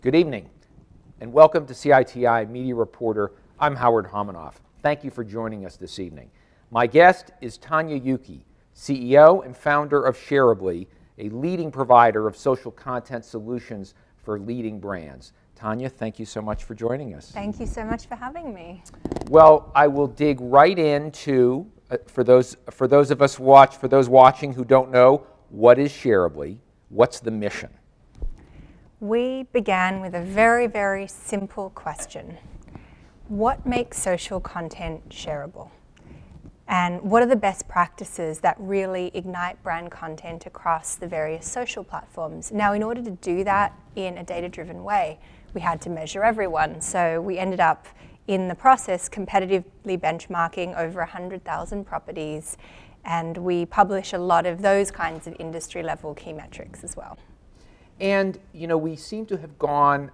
Good evening, and welcome to CITI Media Reporter. I'm Howard Homanoff. Thank you for joining us this evening. My guest is Tania Yuki, CEO and founder of Shareably, a leading provider of social content solutions for leading brands. Tania, thank you so much for joining us. Thank you so much for having me. Well, I will dig right into, for those watching who don't know, what is Shareably? What's the mission? We began with a very, very simple question. What makes social content shareable? And what are the best practices that really ignite brand content across the various social platforms? Now, in order to do that in a data-driven way, we had to measure everyone. So we ended up, in the process, competitively benchmarking over 100,000 properties, and we publish a lot of those kinds of industry-level key metrics as well. And, you know, we seem to have gone,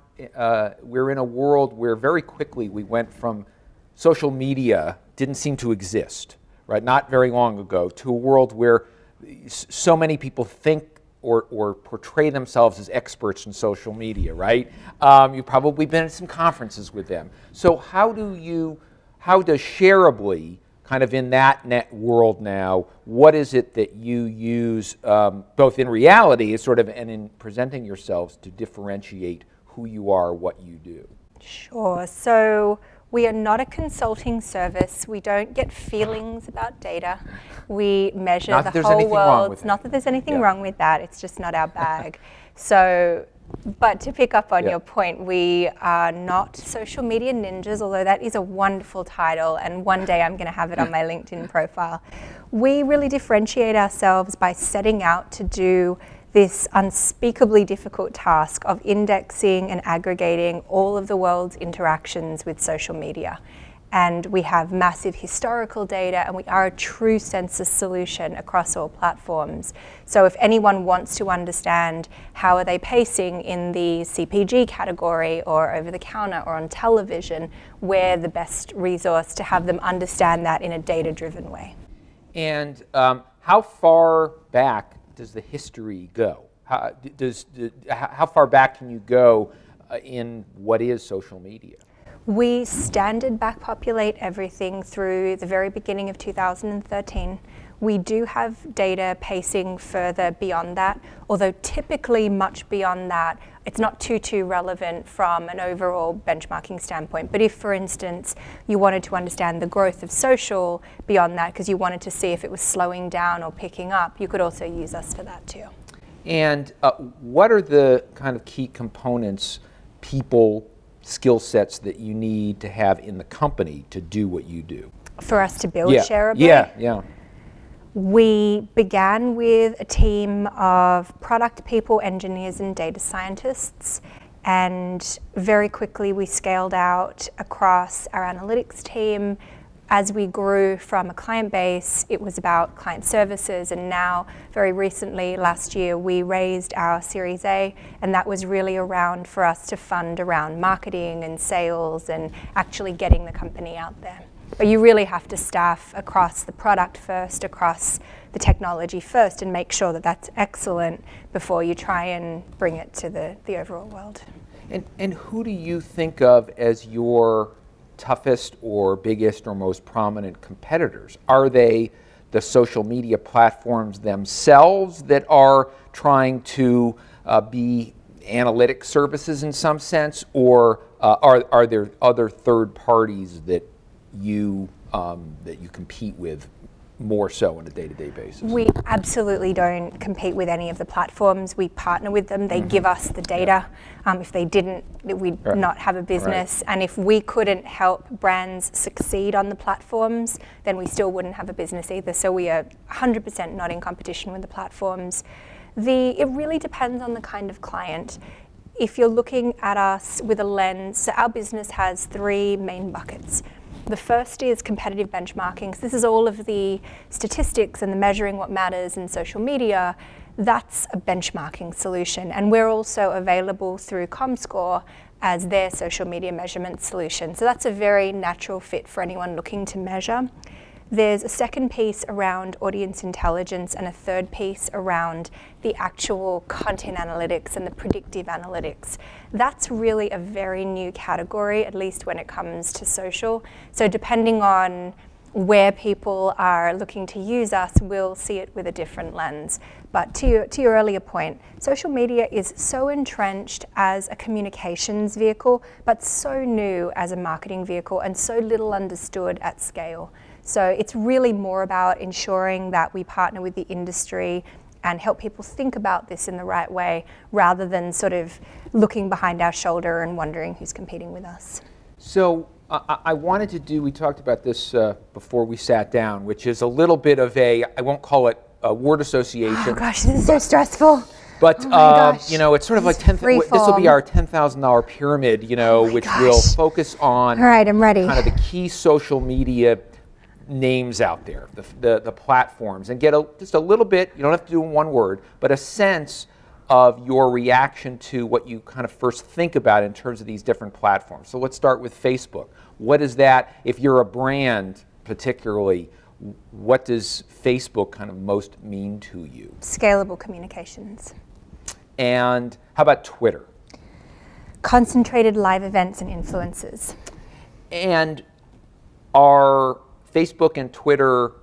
we're in a world where very quickly we went from social media didn't seem to exist, right, not very long ago, to a world where so many people think or portray themselves as experts in social media, right? You've probably been at some conferences with them. So how does Shareably, kind of in that net world now, what is it that you use, both in reality and in presenting yourselves, to differentiate who you are, what you do? Sure. So we are not a consulting service. We don't get feelings about data. We measure the whole world. Not that there's anything wrong with that. It's just not our bag. So, but to pick up on your point, we are not social media ninjas, although that is a wonderful title, and one day I'm going to have it on my LinkedIn profile. We really differentiate ourselves by setting out to do this unspeakably difficult task of indexing and aggregating all of the world's interactions with social media. And we have massive historical data, and we are a true census solution across all platforms. So if anyone wants to understand how are they pacing in the CPG category or over the counter or on television, we're the best resource to have them understand that in a data-driven way. And how far back does the history go? How far back can you go in what is social media? We standard backpopulate everything through the very beginning of 2013. We do have data pacing further beyond that, although typically much beyond that. It's not too relevant from an overall benchmarking standpoint. But if, for instance, you wanted to understand the growth of social beyond that because you wanted to see if it was slowing down or picking up, you could also use us for that too. And what are the kind of key components, people, skill sets that you need to have in the company to do what you do? For us to build Shareably? Yeah. We began with a team of product people, engineers, and data scientists, and very quickly we scaled out across our analytics team. As we grew from a client base, it was about client services, and now, very recently, last year, we raised our Series A, and that was really around for us to fund around marketing and sales and actually getting the company out there. But you really have to staff across the product first, across the technology first, and make sure that that's excellent before you try and bring it to the overall world. And who do you think of as your toughest or biggest or most prominent competitors? Are they the social media platforms themselves that are trying to be analytic services in some sense, or are there other third parties that you compete with more so on a day-to-day basis? We absolutely don't compete with any of the platforms. We partner with them. They give us the data. If they didn't, we'd not have a business. And if we couldn't help brands succeed on the platforms, then we still wouldn't have a business either. So we are 100% not in competition with the platforms. It really depends on the kind of client. If you're looking at us with a lens, so our business has three main buckets. The first is competitive benchmarking. So this is all of the statistics and the measuring what matters in social media. That's a benchmarking solution. And we're also available through Comscore as their social media measurement solution. So that's a very natural fit for anyone looking to measure. There's a second piece around audience intelligence and a third piece around the actual content analytics and the predictive analytics. That's really a very new category, at least when it comes to social. So depending on where people are looking to use us, we'll see it with a different lens. But to your earlier point, social media is so entrenched as a communications vehicle, but so new as a marketing vehicle and so little understood at scale. So it's really more about ensuring that we partner with the industry and help people think about this in the right way, rather than sort of looking behind our shoulder and wondering who's competing with us. So I wanted to do, we talked about this before we sat down, which is a little bit of a, I won't call it a word association. Oh gosh, this is so stressful. But you know, it's sort of like this will be our $10,000 pyramid, you know, which will focus on all right, I'm ready. Kind of the key social media names out there, the platforms, and get just a little bit, you don't have to do in one word, but a sense of your reaction to what you kind of first think about in terms of these different platforms. So let's start with Facebook. What is that, if you're a brand particularly, what does Facebook kind of most mean to you? Scalable communications. And how about Twitter? Concentrated live events and influencers. And are Facebook and Twitter,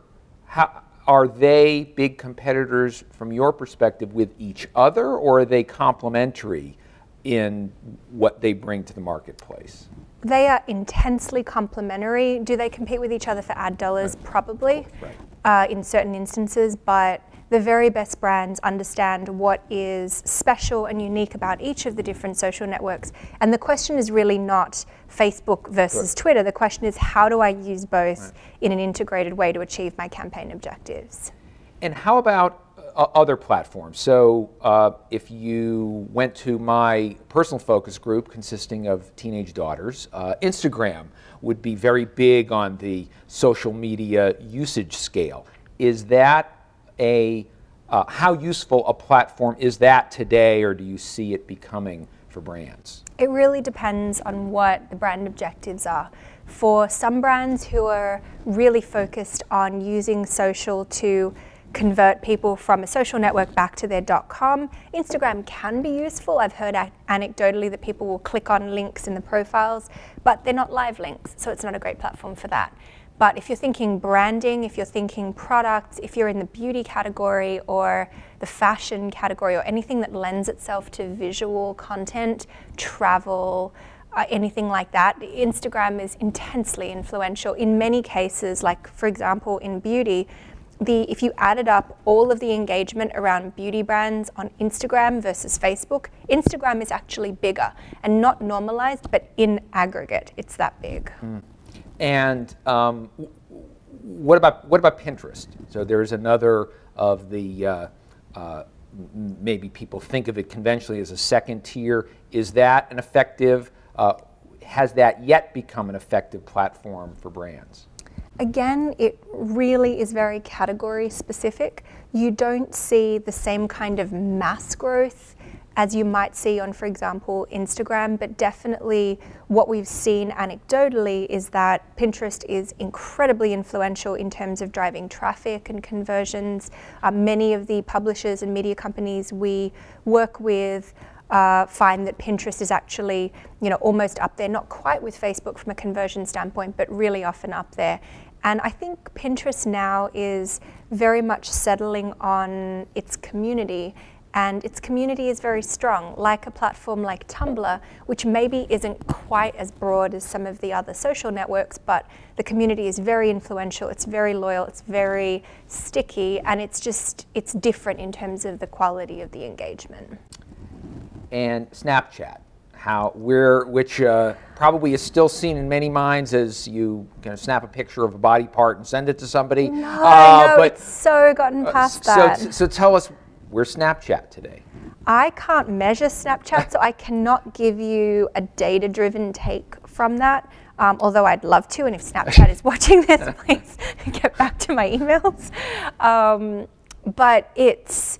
are they big competitors from your perspective with each other, or are they complementary in what they bring to the marketplace? They are intensely complementary. Do they compete with each other for ad dollars? Right. Probably, in certain instances, but the very best brands understand what is special and unique about each of the different social networks. And the question is really not Facebook versus Twitter. The question is, how do I use both in an integrated way to achieve my campaign objectives? And how about other platforms? So if you went to my personal focus group consisting of teenage daughters, Instagram would be very big on the social media usage scale. Is that how useful a platform is that today, or do you see it becoming for brands? It really depends on what the brand objectives are. For some brands who are really focused on using social to convert people from a social network back to their .com, Instagram can be useful. I've heard anecdotally that people will click on links in the profiles, but they're not live links, so it's not a great platform for that. But if you're thinking branding, if you're thinking products, if you're in the beauty category or the fashion category or anything that lends itself to visual content, travel, anything like that, Instagram is intensely influential. In many cases, like for example in beauty, if you added up all of the engagement around beauty brands on Instagram versus Facebook, Instagram is actually bigger and not normalized, but in aggregate, it's that big. Mm. And what about Pinterest? So there's another of the, maybe people think of it conventionally as a second tier. Is that an effective, has that yet become an effective platform for brands? Again, it really is very category specific. You don't see the same kind of mass growth as you might see on, for example, Instagram, but definitely what we've seen anecdotally is that Pinterest is incredibly influential in terms of driving traffic and conversions. Many of the publishers and media companies we work with find that Pinterest is actually, almost up there, not quite with Facebook from a conversion standpoint, but really often up there. And I think Pinterest now is very much settling on its community, and its community is very strong, like a platform like Tumblr, which maybe isn't quite as broad as some of the other social networks, but the community is very influential, it's very loyal, it's very sticky, and it's different in terms of the quality of the engagement. And Snapchat, which probably is still seen in many minds as you can snap a picture of a body part and send it to somebody. No, but it's so gotten past that. So tell us, where's Snapchat today? I can't measure Snapchat, so I cannot give you a data-driven take from that, although I'd love to, and if Snapchat is watching this, please get back to my emails. But it's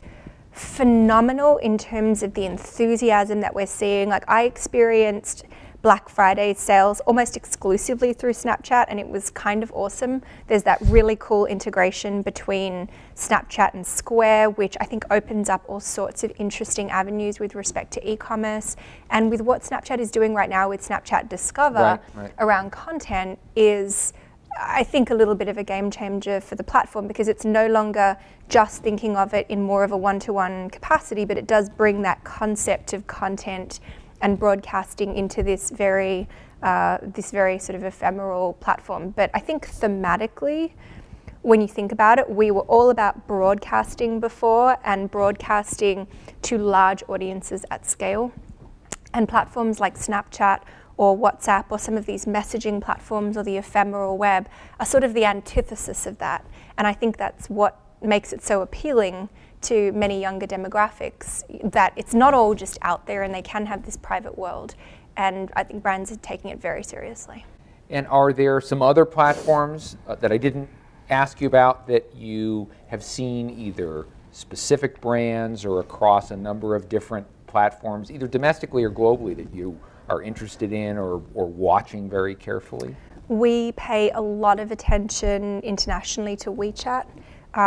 phenomenal in terms of the enthusiasm that we're seeing. Like, I experienced Black Friday sales almost exclusively through Snapchat, and it was kind of awesome. There's that really cool integration between Snapchat and Square, which I think opens up all sorts of interesting avenues with respect to e-commerce. And with what Snapchat is doing right now with Snapchat Discover around content is, I think, a little bit of a game changer for the platform, because it's no longer just thinking of it in more of a one-to-one capacity, but it does bring that concept of content and broadcasting into this very sort of ephemeral platform. But I think thematically, when you think about it, we were all about broadcasting before, and broadcasting to large audiences at scale. And platforms like Snapchat or WhatsApp or some of these messaging platforms or the ephemeral web are sort of the antithesis of that. And I think that's what makes it so appealing to many younger demographics, that it's not all just out there and they can have this private world. And I think brands are taking it very seriously. And are there some other platforms that I didn't ask you about that you have seen, either specific brands or across a number of different platforms, either domestically or globally, that you are interested in or watching very carefully? We pay a lot of attention internationally to WeChat.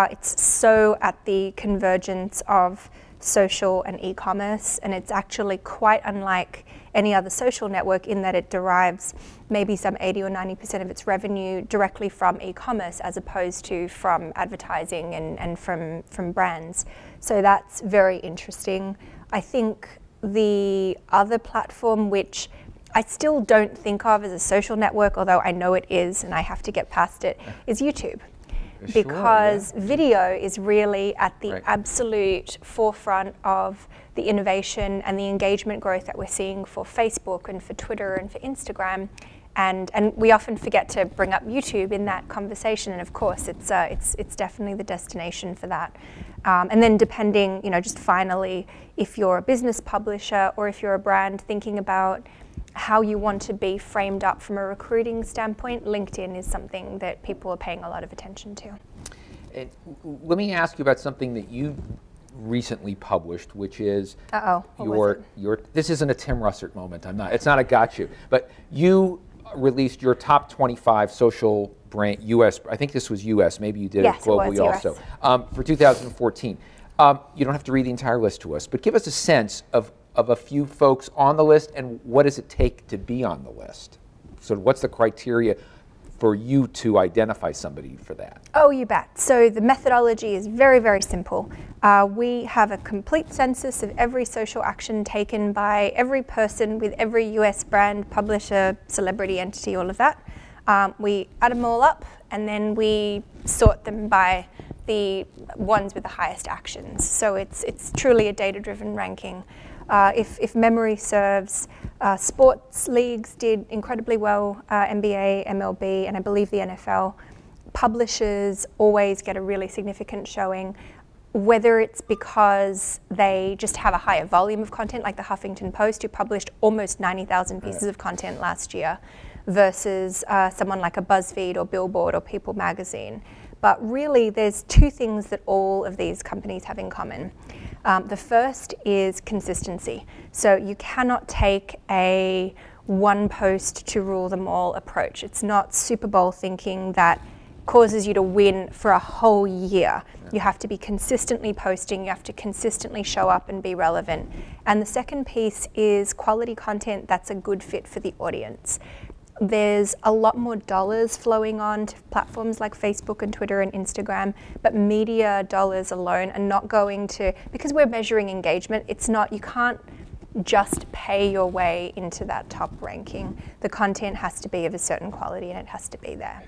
It's so at the convergence of social and e-commerce, and it's actually quite unlike any other social network in that it derives maybe some 80 or 90% of its revenue directly from e-commerce, as opposed to from advertising and from brands. So that's very interesting. I think the other platform, which I still don't think of as a social network, although I know it is and I have to get past it, is YouTube. Because video is really at the absolute forefront of the innovation and the engagement growth that we're seeing for Facebook and for Twitter and for Instagram. And we often forget to bring up YouTube in that conversation, and of course it's definitely the destination for that. And then depending, just finally, if you're a business publisher or if you're a brand thinking about how you want to be framed up from a recruiting standpoint, LinkedIn is something that people are paying a lot of attention to. And let me ask you about something that you recently published, which is this isn't a Tim Russert moment. It's not a got you, but you released your top 25 social brand US. I think this was US. Maybe you did it globally also for 2014. You don't have to read the entire list to us, but give us a sense of a few folks on the list, and what does it take to be on the list? So what's the criteria for you to identify somebody for that? Oh, you bet. So the methodology is very, very simple. We have a complete census of every social action taken by every person with every US brand, publisher, celebrity, entity, all of that. We add them all up, and then we sort them by the ones with the highest actions. So it's truly a data-driven ranking. If memory serves, sports leagues did incredibly well, NBA, MLB, and I believe the NFL. Publishers always get a really significant showing, whether it's because they just have a higher volume of content, like the Huffington Post, who published almost 90,000 pieces of content last year, versus someone like a BuzzFeed or Billboard or People magazine. But really, there's two things that all of these companies have in common. The first is consistency. So you cannot take a one post to rule them all approach. It's not Super Bowl thinking that causes you to win for a whole year. You have to be consistently posting, you have to consistently show up and be relevant. And the second piece is quality content that's a good fit for the audience. There's a lot more dollars flowing on to platforms like Facebook and Twitter and Instagram, but media dollars alone are not going to, because we're measuring engagement, you can't just pay your way into that top ranking. The content has to be of a certain quality and it has to be there.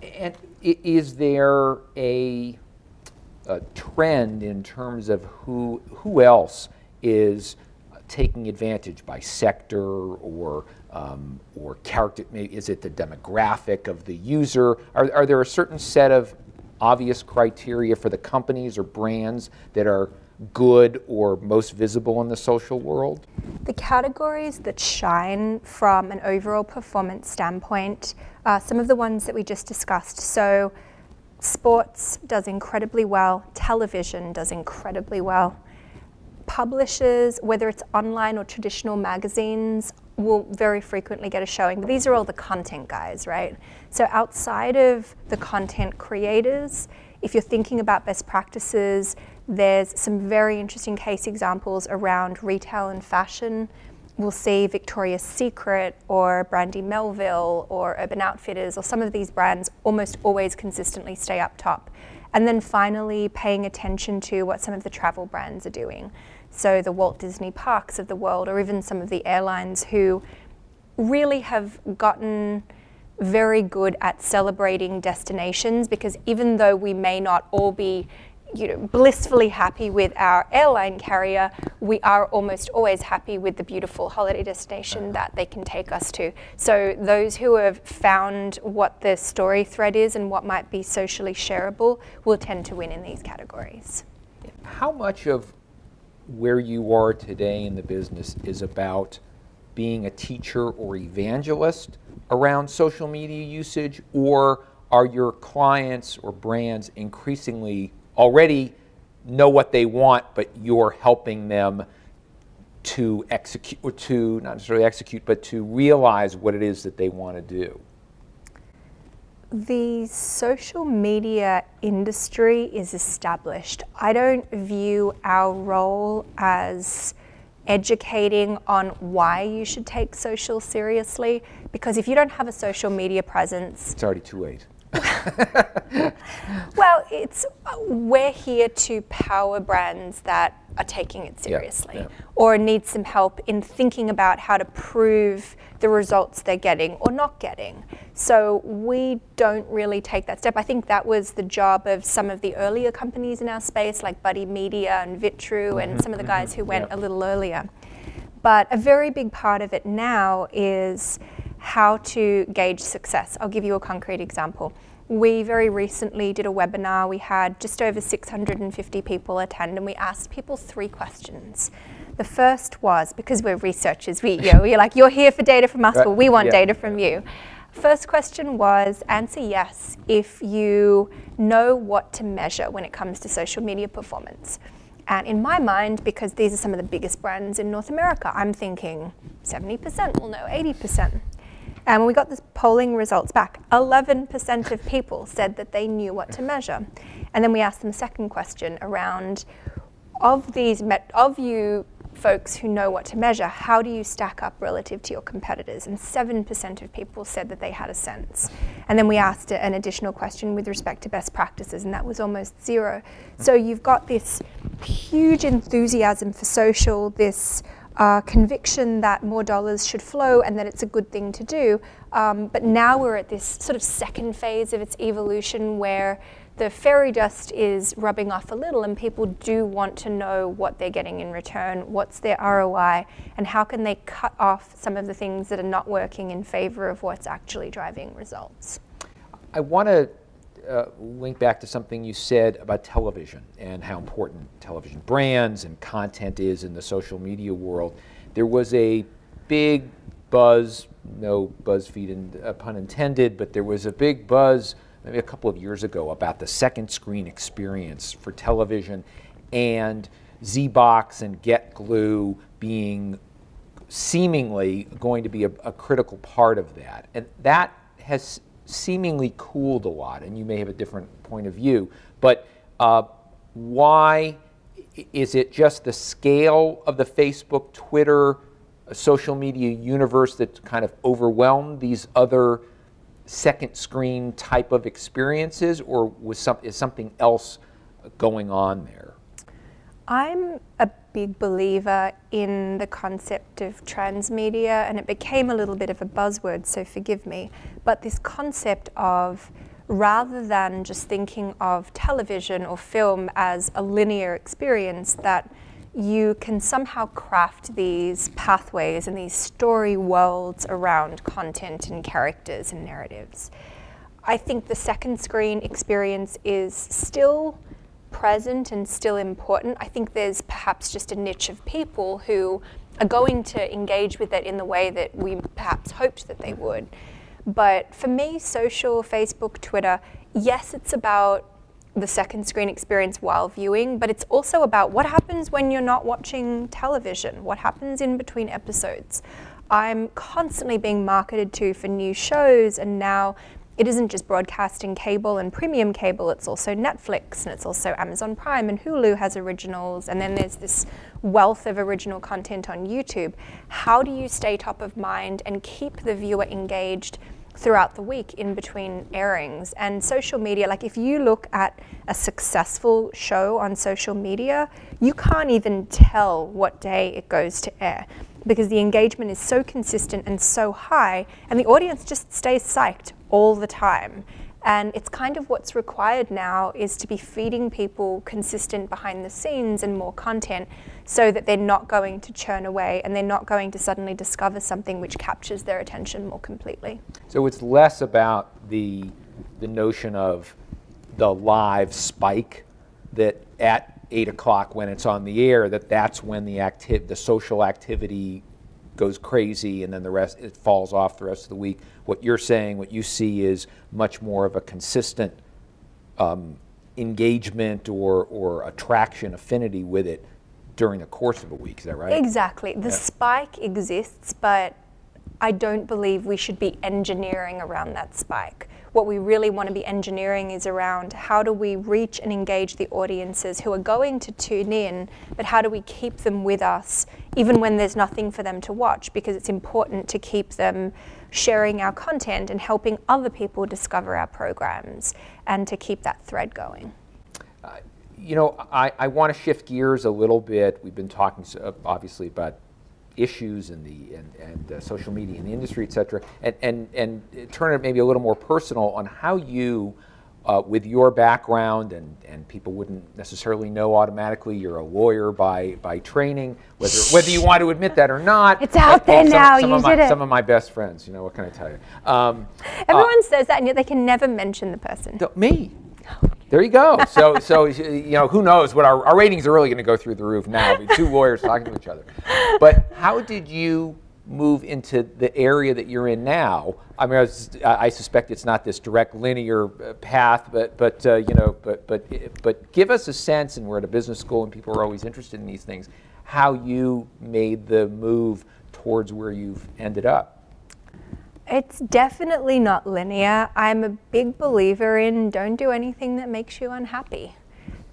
And is there a trend in terms of who else is taking advantage by sector or character? Is it the demographic of the user? Are there a certain set of obvious criteria for the companies or brands that are good or most visible in the social world? The categories that shine from an overall performance standpoint are some of the ones that we just discussed. So sports does incredibly well, television does incredibly well. Publishers, whether it's online or traditional magazines, will very frequently get a showing, but these are all the content guys, right? So outside of the content creators, if you're thinking about best practices, there's some very interesting case examples around retail and fashion. We'll see Victoria's Secret or Brandy Melville or Urban Outfitters or some of these brands almost always consistently stay up top. And then finally paying attention to what some of the travel brands are doing. So the Walt Disney Parks of the world, or even some of the airlines who really have gotten very good at celebrating destinations, because even though we may not all be blissfully happy with our airline carrier, we are almost always happy with the beautiful holiday destination that they can take us to. So those who have found what the story thread is and what might be socially shareable will tend to win in these categories. How much of where you are today in the business is about being a teacher or evangelist around social media usage, or are your clients or brands increasingly already know what they want, but you're helping them to execute, or to not necessarily execute, but to realize what it is that they want to do? The social media industry is established. I don't view our role as educating on why you should take social seriously, because if you don't have a social media presence... It's already too late. Well, we're here to power brands that are taking it seriously, or need some help in thinking about how to prove the results they're getting or not getting. So we don't really take that step. I think that was the job of some of the earlier companies in our space, like Buddy Media and Vitru and some of the guys who went a little earlier. But a very big part of it now is how to gauge success. I'll give you a concrete example. We very recently did a webinar. We had just over 650 people attend, and we asked people 3 questions. The first was, because we're researchers, we're like, you're here for data from us, but we want data from you. First question was, answer yes if you know what to measure when it comes to social media performance. And in my mind, because these are some of the biggest brands in North America, I'm thinking 70% will know, 80%. And when we got the polling results back, 11% of people said that they knew what to measure. And then we asked them a second question around, of you folks who know what to measure, how do you stack up relative to your competitors? And 7% of people said that they had a sense. And then we asked an additional question with respect to best practices, and that was almost 0. So you've got this huge enthusiasm for social, this conviction that more dollars should flow and that it's a good thing to do. But now we're at this sort of second phase of its evolution where the fairy dust is rubbing off a little, and people do want to know what they're getting in return, what's their ROI, and how can they cut off some of the things that are not working in favor of what's actually driving results. I want to link back to something you said about television and how important television brands and content is in the social media world. There was a big buzz, no BuzzFeed pun intended, but there was a big buzz maybe a couple of years ago about the second screen experience for television, and ZBox and GetGlue being seemingly going to be a critical part of that. And that has seemingly cooled a lot, and you may have a different point of view, but why is it just the scale of the Facebook, Twitter, social media universe that kind of overwhelmed these other second screen type of experiences, or is something else going on there? I'm a big believer in the concept of transmedia, and it became a little bit of a buzzword, so forgive me, but this concept of, rather than just thinking of television or film as a linear experience, that you can somehow craft these pathways and these story worlds around content and characters and narratives. I think the second screen experience is still present and still important. I think there's perhaps just a niche of people who are going to engage with it in the way that we perhaps hoped that they would. But for me, social, Facebook, Twitter, yes, it's about the second screen experience while viewing, but it's also about what happens when you're not watching television, what happens in between episodes. I'm constantly being marketed to for new shows, and now it isn't just broadcasting cable and premium cable, it's also Netflix, and it's also Amazon Prime, and Hulu has originals, and then there's this wealth of original content on YouTube. How do you stay top of mind and keep the viewer engaged throughout the week in between airings? And social media, like if you look at a successful show on social media, you can't even tell what day it goes to air, because the engagement is so consistent and so high, and the audience just stays psyched all the time. And it's kind of what's required now, is to be feeding people consistent behind the scenes and more content, so that they're not going to churn away and they're not going to suddenly discover something which captures their attention more completely. So it's less about the notion of the live spike, that at 8 o'clock when it's on the air, that's when the social activity goes crazy, and then the rest, it falls off the rest of the week. What you're saying, what you see, is much more of a consistent engagement or attraction, affinity with it during the course of a week. Is that right? Exactly. The spike exists, but I don't believe we should be engineering around that spike. What we really want to be engineering is around how do we reach and engage the audiences who are going to tune in, but how do we keep them with us even when there's nothing for them to watch, because it's important to keep them sharing our content and helping other people discover our programs, and to keep that thread going. You know, I want to shift gears a little bit. We've been talking obviously about issues and social media in the industry, et cetera, and turn it maybe a little more personal on how you, with your background, and people wouldn't necessarily know automatically you're a lawyer by training, whether you want to admit that or not. It's out there now. You did it. Some of my best friends, you know, what can I tell you? Everyone says that, and yet they can never mention the person. Me. There you go. So you know, who knows what our ratings are really going to go through the roof now. Two lawyers talking to each other. But how did you move into the area that you're in now? I mean, I suspect it's not this direct linear path, but you know, but give us a sense. And we're at a business school, and people are always interested in these things. How you made the move towards where you've ended up? It's definitely not linear. I'm a big believer in don't do anything that makes you unhappy.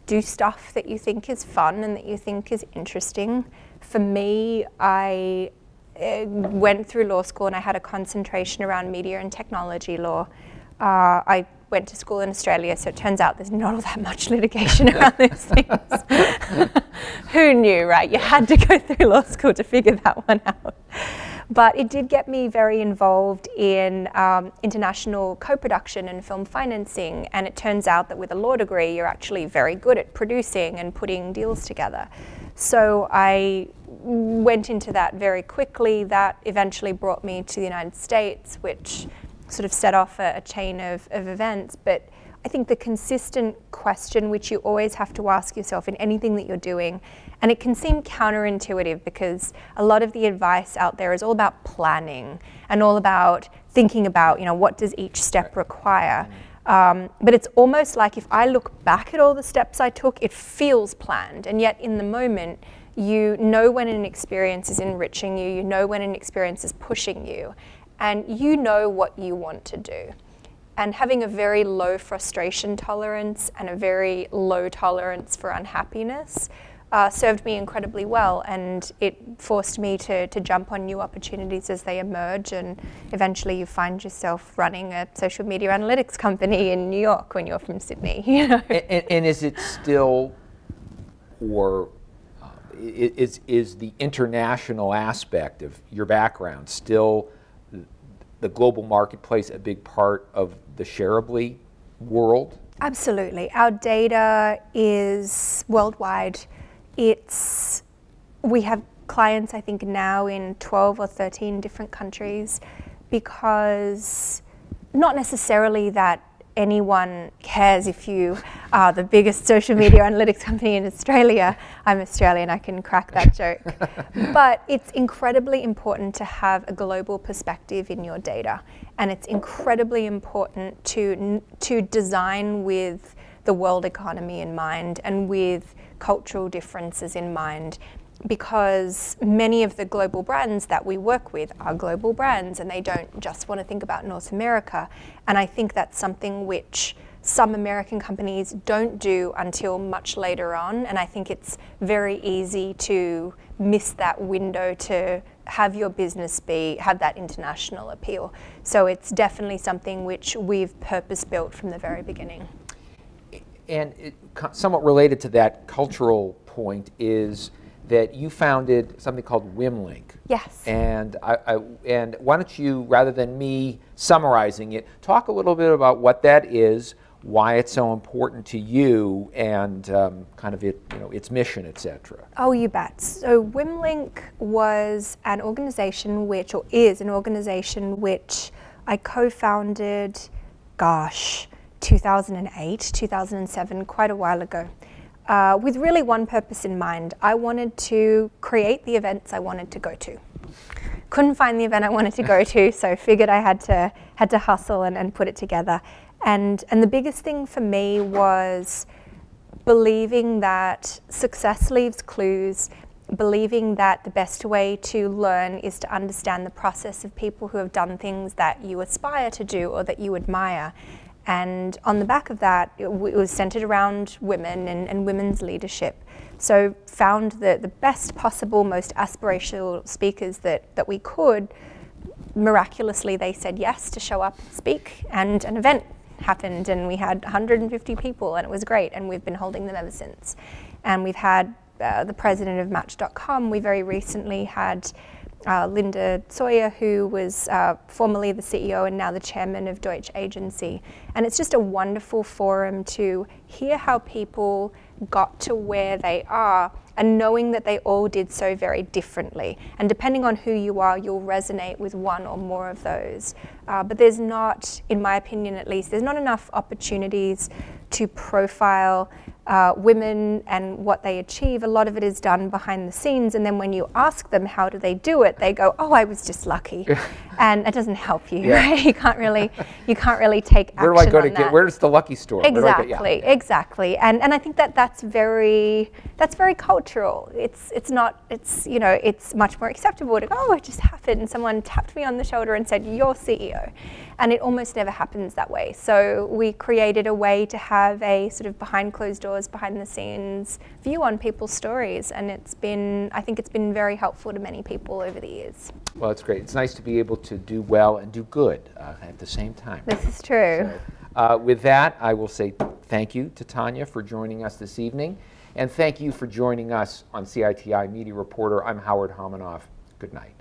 Do stuff that you think is fun and that you think is interesting. For me, I went through law school and I had a concentration around media and technology law. I went to school in Australia, so it turns out there's not all that much litigation around these things. Who knew, right? You had to go through law school to figure that one out. But it did get me very involved in international co-production and film financing, and it turns out that with a law degree, you're actually very good at producing and putting deals together. So I went into that very quickly. That eventually brought me to the United States, which sort of set off a chain of events. But I think the consistent question, which you always have to ask yourself in anything that you're doing, and it can seem counterintuitive because a lot of the advice out there is all about planning and all about thinking about, you know, what does each step require. But it's almost like if I look back at all the steps I took, it feels planned. And yet in the moment, you know when an experience is enriching you, you know when an experience is pushing you, and you know what you want to do. And having a very low frustration tolerance and a very low tolerance for unhappiness served me incredibly well, and it forced me to jump on new opportunities as they emerge, and eventually you find yourself running a social media analytics company in New York when you're from Sydney. You know? And is it still, or is the international aspect of your background still the global marketplace a big part of the Shareably world? Absolutely. Our data is worldwide. We have clients, I think, now in 12 or 13 different countries, because not necessarily that anyone cares if you are the biggest social media analytics company in Australia. I'm Australian, I can crack that joke. But it's incredibly important to have a global perspective in your data. And it's incredibly important to design with the world economy in mind and with cultural differences in mind. because many of the global brands that we work with are global brands, and they don't just want to think about North America. And I think that's something which some American companies don't do until much later on, and I think it's very easy to miss that window to have your business have that international appeal. So it's definitely something which we've purpose-built from the very beginning. And somewhat related to that cultural point is that you founded something called WimLink. Yes. And and why don't you, rather than me summarizing it, talk a little bit about what that is, why it's so important to you, and kind of its mission, etc. Oh, you bet. So WimLink was an organization which, or is an organization which I co-founded, 2008, 2007, quite a while ago, with really one purpose in mind. I wanted to create the events I wanted to go to. Couldn't find the event I wanted to go to, so figured I had to hustle and put it together. And the biggest thing for me was believing that success leaves clues, believing that the best way to learn is to understand the process of people who have done things that you aspire to do or that you admire. And on the back of that, it was centered around women and women's leadership. So found the best possible, most aspirational speakers that we could. Miraculously, they said yes to show up and speak, and an event happened, and we had 150 people, and it was great, and we've been holding them ever since. And we've had the president of Match.com. We very recently had Linda Sawyer, who was formerly the CEO and now the chairman of Deutsche Agency. And it's just a wonderful forum to hear how people got to where they are, and knowing that they all did so very differently. And depending on who you are, you'll resonate with one or more of those. But there's not, in my opinion at least, there's not enough opportunities to profile women and what they achieve. A lot of it is done behind the scenes, and then when you ask them how do they do it, they go, "Oh, I was just lucky," and it doesn't help you. Right? You can't really take action. Where do I go to get? Where's the lucky store? Exactly, exactly. And I think that's very cultural. It's much more acceptable to go, "Oh, it just happened. Someone tapped me on the shoulder and said, 'You're CEO.'" And it almost never happens that way. So we created a way to have a sort of behind closed doors, behind the scenes view on people's stories, and I think it's been very helpful to many people over the years. Well, it's great. It's nice to be able to do well and do good at the same time. This is true. So, with that, I will say thank you to Tania for joining us this evening, and thank you for joining us on CITI Media Reporter. I'm Howard Homanoff. Good night.